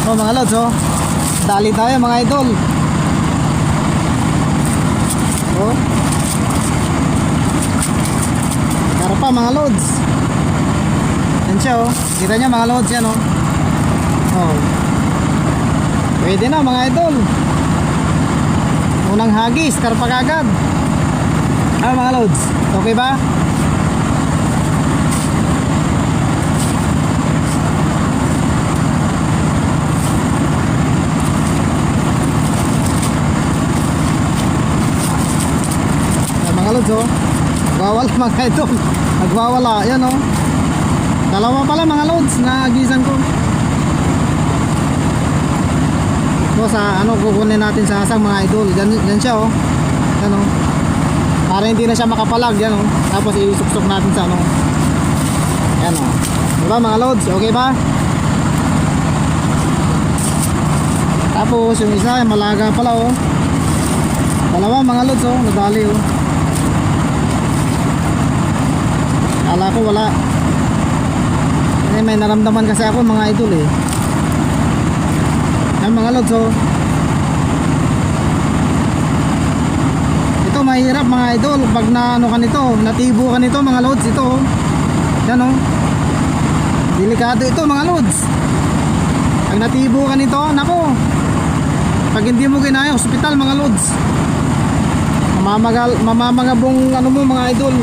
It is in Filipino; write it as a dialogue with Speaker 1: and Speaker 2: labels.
Speaker 1: So mga lods, oh, dali tayo mga idol. Oh, karpa mga lods. Yan siya, oh. Kita nyo mga lods yan, oh. Oh, pwede na mga idol. Unang hagis, karpa kagad. Ah mga lods, okay ba? Mga lods, oh, nagwawala mga idol. Nagwawala, yan, oh. Dalawa pala mga lods na agisan ko. So sa ano, kukunin natin sa asang mga idol. Yan siya, oh. Yan, oh. Para hindi na siya makapalag, yan, oh. Tapos isuksok natin sa ano. Yan, oh. Diba mga lods, okay ba? Tapos yung isa malaga pala, oh. Dalawa mga lods, oh, nadali, oh. Kala ko wala. Eh, may naramdaman kasi ako mga idol, eh. Yan mga lods, oh. Ito mahirap mga idol pag na ano ka nito, natibo ka nito mga lods, ito, oh. Yan, oh. Delikado ito mga lods. Pag natibo ka nito, nako, pag hindi mo kinaya, hospital mga lods. Mamamagabong ano mo mga idol.